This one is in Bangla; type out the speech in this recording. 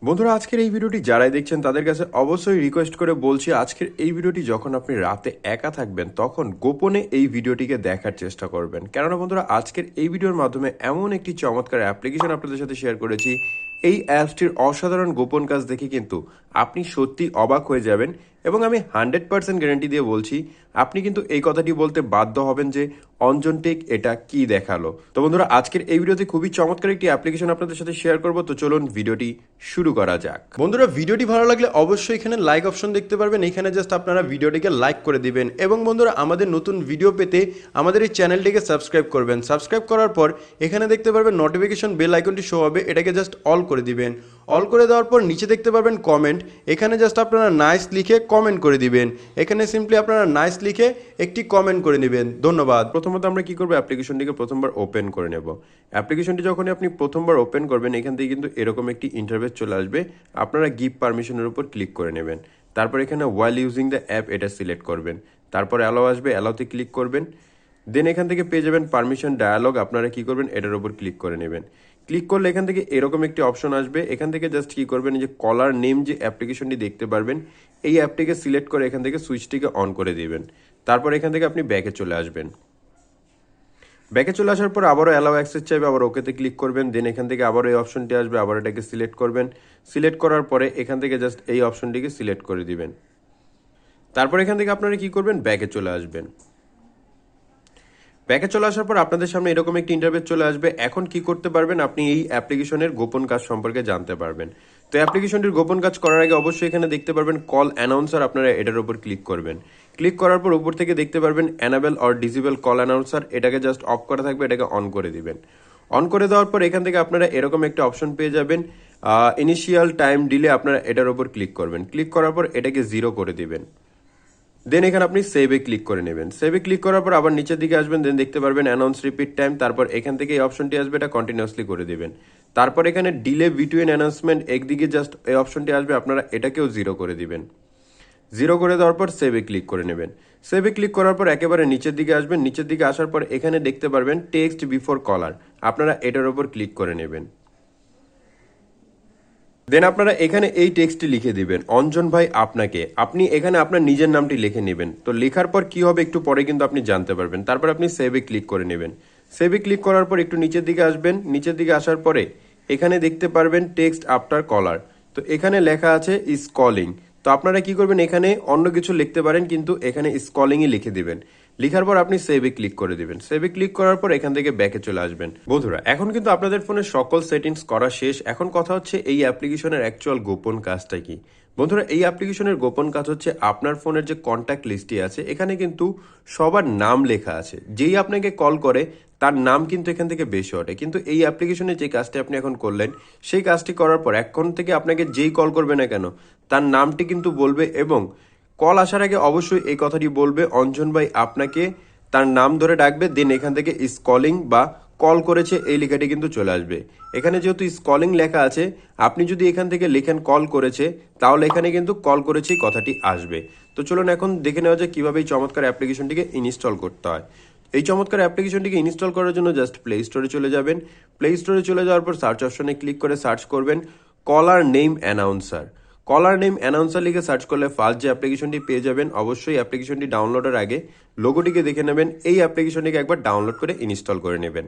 বন্ধুরা আজকের এই ভিডিওটি যারাই দেখছেন তাদের কাছে অবশ্যই রিকোয়েস্ট করে বলছি, আজকের এই ভিডিওটি যখন আপনি রাতে একা থাকবেন তখন গোপনে এই ভিডিওটিকে দেখার চেষ্টা করবেন। কেননা বন্ধুরা আজকের এই ভিডিওর মাধ্যমে এমন একটি চমৎকার অ্যাপ্লিকেশন আপনাদের সাথে শেয়ার করেছি, এই অ্যাপসটির অসাধারণ গোপন কাজ দেখে কিন্তু আপনি সত্যি অবাক হয়ে যাবেন এবং আমি 100% গ্যারান্টি দিয়ে বলছি আপনি কিন্তু এই কথাটি বলতে বাধ্য হবেন যে অঞ্জন টেক এটা কি দেখালো। তো বন্ধুরা আজকের এই ভিডিওতে খুবই চমৎকার একটি অ্যাপ্লিকেশন আপনাদের সাথে শেয়ার করব, তো চলুন ভিডিওটি শুরু করা যাক। বন্ধুরা ভিডিওটি ভালো লাগলে অবশ্যই এখানে লাইক অপশন দেখতে পারবেন, এখানে জাস্ট আপনারা ভিডিওটিকে লাইক করে দিবেন এবং বন্ধুরা আমাদের নতুন ভিডিও পেতে আমাদের এই চ্যানেলটিকে সাবস্ক্রাইব করবেন। সাবস্ক্রাইব করার পর এখানে দেখতে পারবেন নোটিফিকেশন বেল আইকনটি শো হবে, এটাকে জাস্ট অল করে দিবেন। অল করে দেওয়ার পর নিচে দেখতে পারবেন কমেন্ট, এখানে জাস্ট আপনারা নাইস লিখে কমেন্ট করে দিবেন। এখানে সিম্পলি আপনারা নাইস লিখে একটি কমেন্ট করে নেবেন। ধন্যবাদ। প্রথমত আমরা কি করব, অ্যাপ্লিকেশনটিকে প্রথমবার ওপেন করে নেব। অ্যাপ্লিকেশনটি যখনই আপনি প্রথমবার ওপেন করবেন এখান থেকে কিন্তু এরকম একটি ইন্টারফেস চলে আসবে, আপনারা গিভ পারমিশনের উপর ক্লিক করে নেবেন। তারপর এখানে ওয়াইল ইউজিং দ্য অ্যাপ এটা সিলেক্ট করবেন, তারপর অ্যালাউ আসবে, অ্যালাউতে ক্লিক করবেন। দেন এখান থেকে পেয়ে যাবেন পারমিশন ডায়ালগ, আপনারা কি করবেন এটার উপর ক্লিক করে নেবেন। ক্লিক করলে এখান থেকে এরকম একটি অপশন আসবে, এখান থেকে জাস্ট কি করবেন যে কলার নেম যে অ্যাপ্লিকেশনটি দেখতে পারবেন এই অ্যাপটিকে সিলেক্ট করে এখান থেকে সুইচটিকে অন করে দিবেন। তারপর এখান থেকে আপনি ব্যাকে চলে আসবেন। ব্যাকে চলে আসার পর আবারও অ্যালাউ অ্যাক্সেস চাইবে, আবার ওকেতে ক্লিক করবেন। দেন এখান থেকে আবারও এই অপশনটি আসবে, আবার এটাকে সিলেক্ট করবেন। সিলেক্ট করার পরে এখান থেকে জাস্ট এই অপশনটিকে সিলেক্ট করে দিবেন। তারপর এখান থেকে আপনারা কি করবেন, ব্যাকে চলে আসবেন। ব্যাকে চলে আসার পর আপনাদের সামনে এরকম একটি ইন্টারফেস চলে আসবে। এখন কি করতে পারবেন, আপনি এই অ্যাপ্লিকেশনের গোপন কাজ সম্পর্কে জানতে পারবেন। তো অ্যাপ্লিকেশনটির গোপন কাজ করার আগে অবশ্যই এখানে দেখতে পারবেন কল অ্যানাউন্সার, আপনারা এটার উপর ক্লিক করবেন। ক্লিক করার পর উপর থেকে দেখতে পারবেন enable or disable call announcer, এটাকে জাস্ট অফ করা থাকবে, এটাকে অন করে দিবেন। অন করে দেওয়ার পর এখান থেকে আপনারা এরকম একটা অপশন পেয়ে যাবেন, ইনিশিয়াল টাইম ডিলে, আপনারা এটার উপর ক্লিক করবেন। ক্লিক করার পর এটাকে 0 করে দিবেন। দেন এখানে আপনি সেভে ক্লিক করে নেবেন। সেভে ক্লিক করার পর আবার নিচের দিকে আসবেন, দেন দেখতে পারবেন অ্যানাউন্স রিপিট টাইম, তারপর এখান থেকে এই অপশনটি আসবে, এটা কন্টিনিউয়াসলি করে দিবেন। তারপর এখানে ডিলে বিটুইন অ্যানাউন্সমেন্ট একদিকে জাস্ট এই অপশনটি আসবে, আপনারা এটাকেও 0 করে দিবেন। 0 করে দেওয়ার পর সেভে ক্লিক করে নেবেন। সেভে ক্লিক করার পর একেবারে নিচের দিকে আসবেন। নিচের দিকে আসার পর এখানে দেখতে পারবেন টেক্সট বিফোর কলার, আপনারা এটার উপর ক্লিক করে নেবেন। দেন আপনারা এখানে এই টেক্সটটি লিখে দিবেন, অঞ্জন ভাই আপনাকে। আপনি এখানে আপনার নিজের নামটি লিখে নেবেন। তো লেখার পর কি হবে একটু পরে কিন্তু আপনি জানতে পারবেন। তারপর আপনি সেভে ক্লিক করে নেবেন। সেভে ক্লিক করার পর একটু নিচের দিকে আসবেন। নিচের দিকে আসার পরে এখানে দেখতে পারবেন টেক্সট আফটার কলার, তো এখানে লেখা আছে ইজ কলিং। তো আপনারা কি করবেন, এখানে অন্য কিছু লিখতে পারেন কিন্তু এখানে ইজ কলিংই লিখে দিবেন। লিখার পর আপনি সেভে ক্লিক করে দিবেন। সেভে ক্লিক করার পর এখান থেকে ব্যাকে চলে আসবেন। বন্ধুরা এখন কিন্তু আপনাদের ফোনের সকল সেটিংস করা শেষ, এখন কথা হচ্ছে এই অ্যাপ্লিকেশনের অ্যাকচুয়াল গোপন কাজটা কি। বন্ধুরা এই অ্যাপ্লিকেশনের গোপন কাজ হচ্ছে আপনার ফোনের যে কন্ট্যাক্ট লিস্টটি আছে এখানে কিন্তু সবার নাম লেখা আছে, যেই আপনাকে কল করে তার নাম কিন্তু এখান থেকে বেশি ওঠে। কিন্তু এই অ্যাপ্লিকেশনে যে কাজটি আপনি এখন করলেন সেই কাজটি করার পর এখন থেকে আপনাকে যেই কল করবে না কেন তার নামটি কিন্তু বলবে এবং কল আসার আগে অবশ্যই এই কথাটি বলবে অঞ্জন ভাই আপনাকে, তার নাম ধরে ডাকবে। দেন এখান থেকে ইজ কলিং বা কল করেছে এই লেখাটি কিন্তু চলে আসবে। এখানে যেহেতু ইজ কলিং লেখা আছে, আপনি যদি এখান থেকে লেখেন কল করেছে তাহলে এখানে কিন্তু কল করেছে কথাটি আসবে। তো চলুন এখন দেখে নেওয়া যায় কিভাবে এই চমৎকার অ্যাপ্লিকেশনটিকে ইনস্টল করতে হয়। এই চমৎকার অ্যাপ্লিকেশনটিকে ইনস্টল করার জন্য জাস্ট প্লে স্টোরে চলে যাবেন। প্লে স্টোরে চলে যাওয়ার পর সার্চ অপশনে ক্লিক করে সার্চ করবেন কলার নেম অ্যানাউন্সার। কলার নেম অ্যানাউন্সার লিখে সার্চ করলে ফার্স্ট যে অ্যাপ্লিকেশনটি পেয়ে যাবেন। অবশ্যই অ্যাপ্লিকেশনটি ডাউনলোডের আগে লোগোটিকে দেখে নেবেন, এই অ্যাপ্লিকেশনটিকে একবার ডাউনলোড করে ইনস্টল করে নেবেন।